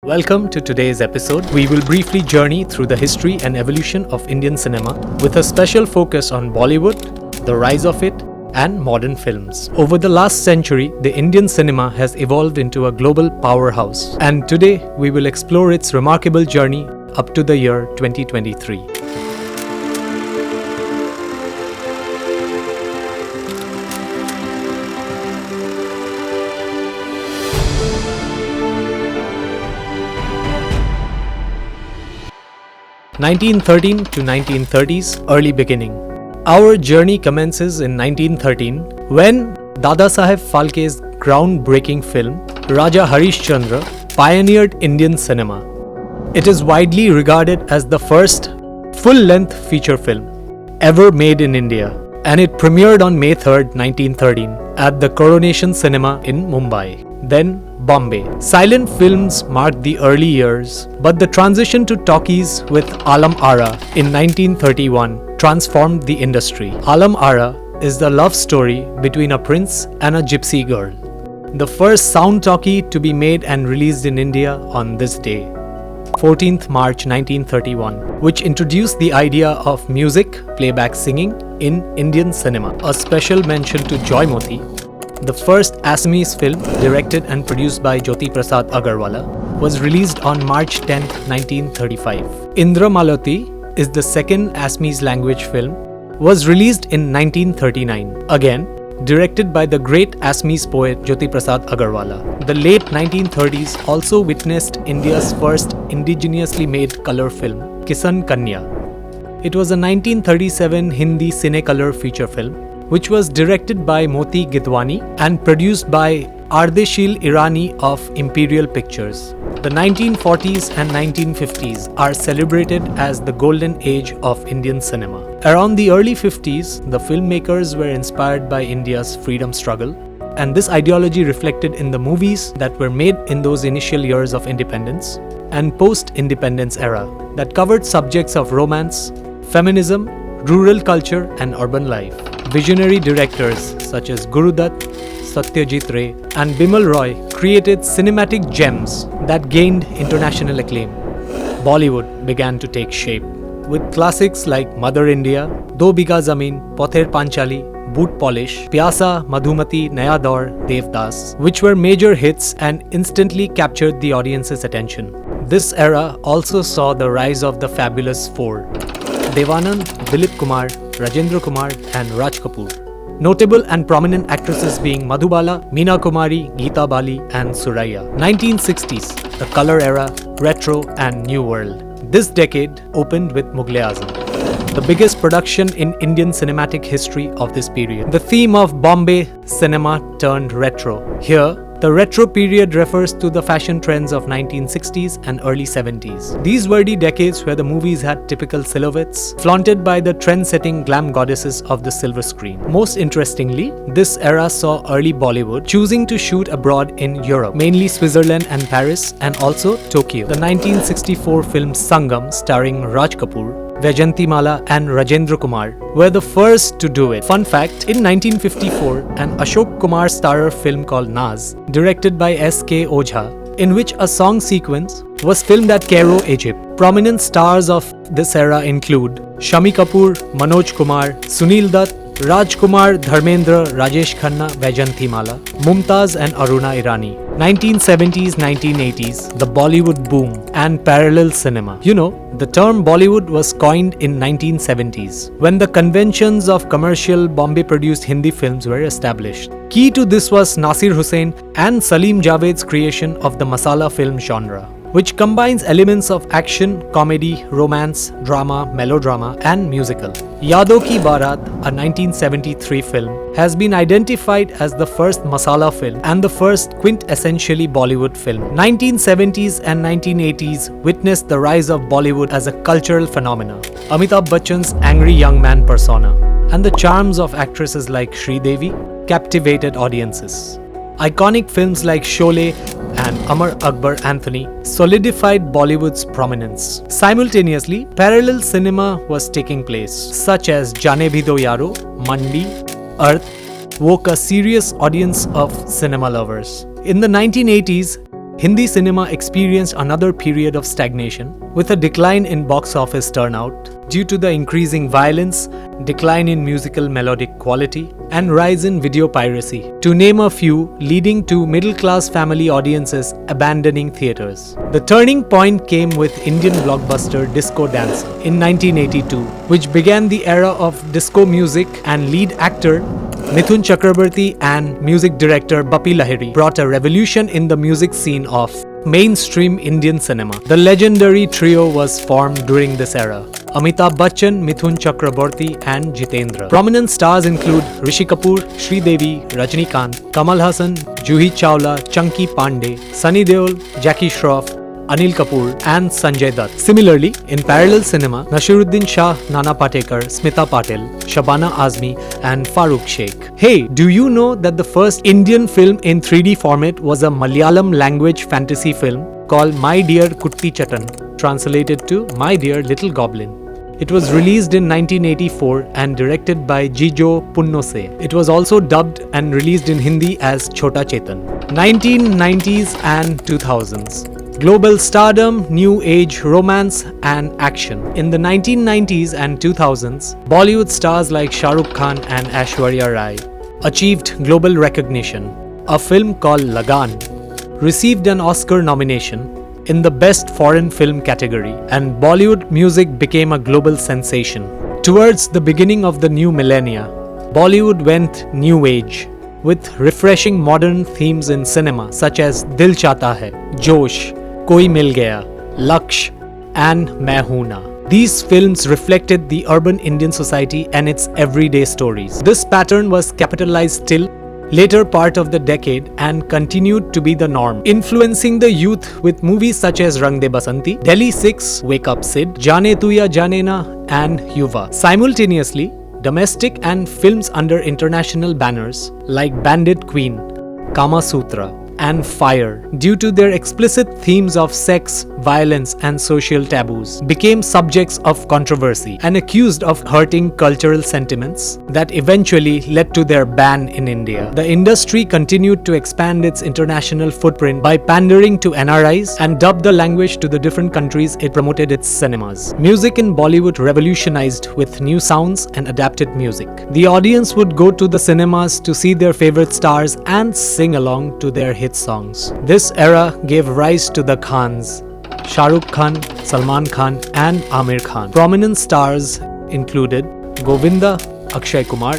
Welcome to today's episode. We will briefly journey through the history and evolution of Indian cinema with a special focus on Bollywood, the rise of it, and modern films. Over the last century, the Indian cinema has evolved into a global powerhouse, and today we will explore its remarkable journey up to the year 2023. (1913 to 1930s) early beginning. Our journey commences in 1913 when Dada Saheb Phalke's groundbreaking film Raja Harishchandra pioneered Indian cinema. It is widely regarded as the first full-length feature film ever made in India, and it premiered on May 3rd, 1913 at the Coronation Cinema in Mumbai, then Bombay. Silent films marked the early years, but the transition to talkies with Alam Ara in 1931 transformed the industry. Alam Ara is the love story between a prince and a gypsy girl. The first sound talkie to be made and released in India on this day, 14th March 1931, which introduced the idea of music, playback singing in Indian cinema. A special mention to Joymoti, the first Assamese film directed and produced by Jyoti Prasad Agarwala, was released on March 10, 1935. Indra Malati is the second Assamese language film, was released in 1939, again directed by the great Assamese poet Jyoti Prasad Agarwala. The late 1930s also witnessed India's first indigenously made color film, Kisan Kanya. It was a 1937 Hindi Cinecolor feature film, which was directed by Moti Gidwani and produced by Ardeshil Irani of Imperial Pictures. The 1940s and 1950s are celebrated as the golden age of Indian cinema. Around the early 50s, the filmmakers were inspired by India's freedom struggle, and this ideology reflected in the movies that were made in those initial years of independence and post-independence era that covered subjects of romance, feminism, rural culture and urban life. Visionary directors such as Guru Dutt, Satyajit Ray and Bimal Roy created cinematic gems that gained international acclaim. Bollywood began to take shape, with classics like Mother India, Do Bigha Zameen, Pother Panchali, Boot Polish, Pyasa, Madhumati, Naya Daur, Devdas, which were major hits and instantly captured the audience's attention. This era also saw the rise of the Fabulous Four: Devanand, Dilip Kumar, Rajendra Kumar and Raj Kapoor. Notable and prominent actresses being Madhubala, Meena Kumari, Geeta Bali and Suraya. 1960s, the color era, retro and new world. This decade opened with Mughal-e-Azam, the biggest production in Indian cinematic history of this period. The theme of Bombay cinema turned retro. Here, the retro period refers to the fashion trends of 1960s and early 70s. These were the decades where the movies had typical silhouettes, flaunted by the trend-setting glam goddesses of the silver screen. Most interestingly, this era saw early Bollywood choosing to shoot abroad in Europe, mainly Switzerland and Paris, and also Tokyo. The 1964 film Sangam, starring Raj Kapoor, Vaijayanti Mala and Rajendra Kumar, were the first to do it. Fun fact, in 1954, an Ashok Kumar starrer film called Naz, directed by S.K. Ojha, in which a song sequence was filmed at Cairo, Egypt. Prominent stars of this era include Shami Kapoor, Manoj Kumar, Sunil Dutt, Raj Kumar, Dharmendra, Rajesh Khanna, Vaijayanti Mala, Mumtaz and Aruna Irani. 1970s, 1980s, the Bollywood boom and parallel cinema. You know, the term Bollywood was coined in 1970s when the conventions of commercial Bombay-produced Hindi films were established. Key to this was Nasir Hussain and Salim Javed's creation of the masala film genre, which combines elements of action, comedy, romance, drama, melodrama, and musical. Yado Ki Barat, a 1973 film, has been identified as the first masala film and the first quintessentially Bollywood film. 1970s and 1980s witnessed the rise of Bollywood as a cultural phenomenon. Amitabh Bachchan's angry young man persona and the charms of actresses like Sridevi captivated audiences. Iconic films like Sholay and Amar Akbar Anthony solidified Bollywood's prominence. Simultaneously, parallel cinema was taking place, such as Jaane Bhi Do Yaro, Mandi, Earth, woke a serious audience of cinema lovers. In the 1980s, Hindi cinema experienced another period of stagnation, with a decline in box office turnout due to the increasing violence, decline in musical melodic quality, and rise in video piracy, to name a few, leading to middle-class family audiences abandoning theatres. The turning point came with Indian blockbuster Disco Dancer in 1982, which began the era of disco music, and lead actor Mithun Chakrabarti and music director Bappi Lahiri brought a revolution in the music scene of mainstream Indian cinema. The legendary trio was formed during this era: Amitabh Bachchan, Mithun Chakraborty and Jitendra. Prominent stars include Rishi Kapoor, Sridevi, Rajnikant, Kamal Hassan, Juhi Chawla, Chunky Pandey, Sunny Deol, Jackie Shroff, Anil Kapoor and Sanjay Dutt. Similarly, in parallel cinema, Nashiruddin Shah, Nana Patekar, Smita Patil, Shabana Azmi and Farooq Sheikh. Hey, do you know that the first Indian film in 3D format was a Malayalam language fantasy film called My Dear Kutti Chatan, translated to My Dear Little Goblin? It was released in 1984 and directed by Jijo Punnose. It was also dubbed and released in Hindi as Chota Chetan. 1990s and 2000s. Global stardom, new age, romance and action. In the 1990s and 2000s, Bollywood stars like Shah Rukh Khan and Aishwarya Rai achieved global recognition. A film called Lagan received an Oscar nomination in the Best Foreign Film category, and Bollywood music became a global sensation. Towards the beginning of the new millennia, Bollywood went new age, with refreshing modern themes in cinema such as Dil Chahta Hai, Josh, Koi Mil Gaya, Laksh and Main Hoon Na. These films reflected the urban Indian society and its everyday stories. This pattern was capitalized till later part of the decade and continued to be the norm, influencing the youth with movies such as Rang De Basanti, Delhi 6, Wake Up Sid, Jaane Tu Ya Jaane Na and Yuva. Simultaneously, domestic and films under international banners like Bandit Queen, Kama Sutra and Fire, due to their explicit themes of sex, violence and social taboos, became subjects of controversy and accused of hurting cultural sentiments that eventually led to their ban in India. The industry continued to expand its international footprint by pandering to NRIs and dubbed the language to the different countries it promoted its cinemas. Music in Bollywood revolutionized with new sounds and adapted music. The audience would go to the cinemas to see their favorite stars and sing along to their hit songs. This era gave rise to the Khans: Shah Rukh Khan, Salman Khan and Amir Khan. Prominent stars included Govinda, Akshay Kumar,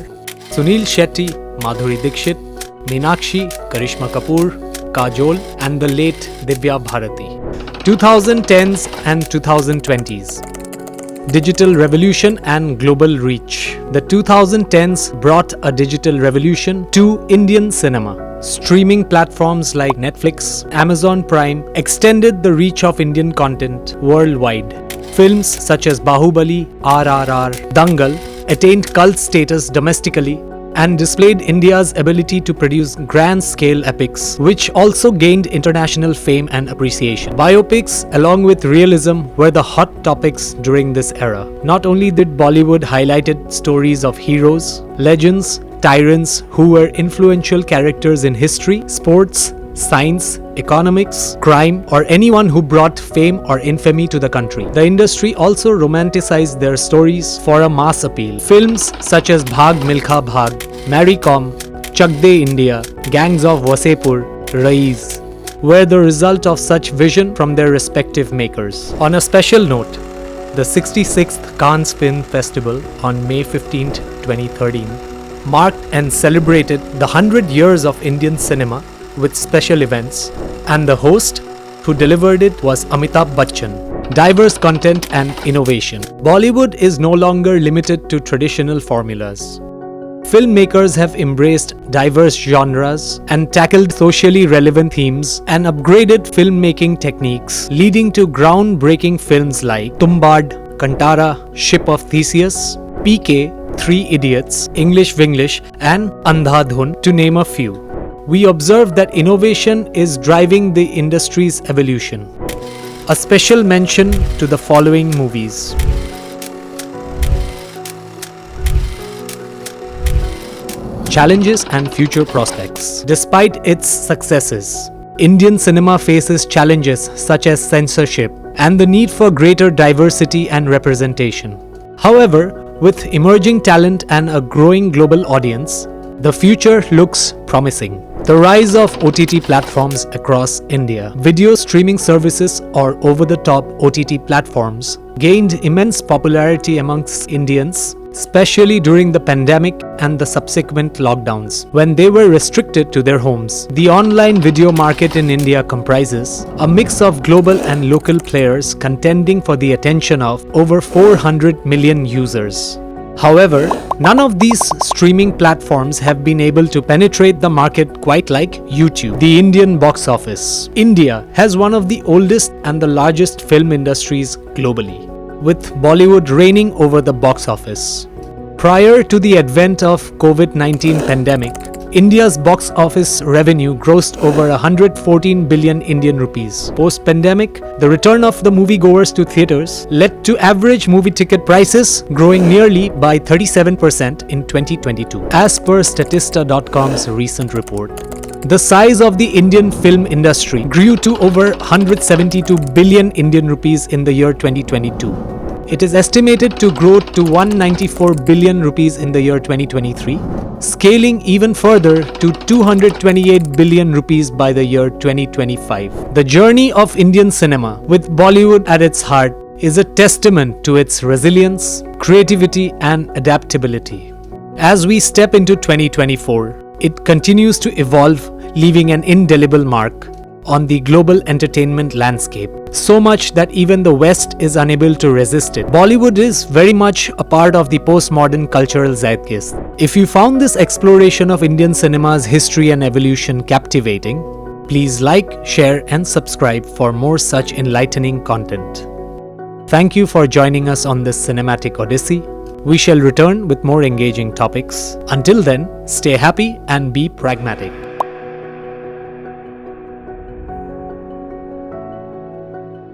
Sunil Shetty, Madhuri Dixit, Meenakshi, Karishma Kapoor, Kajol and the late Divya Bharati. 2010s and 2020s. Digital revolution and global reach. The 2010s brought a digital revolution to Indian cinema. Streaming platforms like Netflix, Amazon Prime extended the reach of Indian content worldwide. Films such as Bahubali, RRR, Dangal attained cult status domestically and displayed India's ability to produce grand-scale epics, which also gained international fame and appreciation. Biopics, along with realism, were the hot topics during this era. Not only did Bollywood highlighted stories of heroes, legends, tyrants who were influential characters in history, sports, science, economics, crime, or anyone who brought fame or infamy to the country. The industry also romanticized their stories for a mass appeal. Films such as Bhag Milkha Bhag, Mary Kom, Chak De India, Gangs of Wasepur, Rais were the result of such vision from their respective makers. On a special note, the 66th Cannes Film Festival on May 15, 2013 marked and celebrated the 100 years of Indian cinema with special events, and the host who delivered it was Amitabh Bachchan. Diverse content and innovation. Bollywood is no longer limited to traditional formulas. Filmmakers have embraced diverse genres and tackled socially relevant themes and upgraded filmmaking techniques, leading to groundbreaking films like Tumbad, Kantara, Ship of Theseus, PK, Three Idiots, English Vinglish and Andhadhun, to name a few. We observe that innovation is driving the industry's evolution. A special mention to the following movies. Challenges and future prospects. Despite its successes, Indian cinema faces challenges such as censorship and the need for greater diversity and representation. However, with emerging talent and a growing global audience, the future looks promising. The rise of OTT platforms across India, video streaming services or over-the-top OTT platforms gained immense popularity amongst Indians, especially during the pandemic and the subsequent lockdowns, when they were restricted to their homes. The online video market in India comprises a mix of global and local players contending for the attention of over 400 million users. However, none of these streaming platforms have been able to penetrate the market quite like YouTube. The Indian box office. India has one of the oldest and the largest film industries globally, with Bollywood reigning over the box office. Prior to the advent of COVID-19 pandemic, India's box office revenue grossed over 114 billion Indian rupees. Post-pandemic, the return of the moviegoers to theatres led to average movie ticket prices growing nearly by 37% in 2022, as per Statista.com's recent report. The size of the Indian film industry grew to over 172 billion Indian rupees in the year 2022. It is estimated to grow to 194 billion rupees in the year 2023, scaling even further to 228 billion rupees by the year 2025. The journey of Indian cinema, with Bollywood at its heart, is a testament to its resilience, creativity, and adaptability. As we step into 2024, it continues to evolve, leaving an indelible mark on the global entertainment landscape, so much that even the West is unable to resist it. Bollywood is very much a part of the postmodern cultural zeitgeist. If you found this exploration of Indian cinema's history and evolution captivating, please like, share, and subscribe for more such enlightening content. Thank you for joining us on this cinematic odyssey. We shall return with more engaging topics. Until then, stay happy and be pragmatic.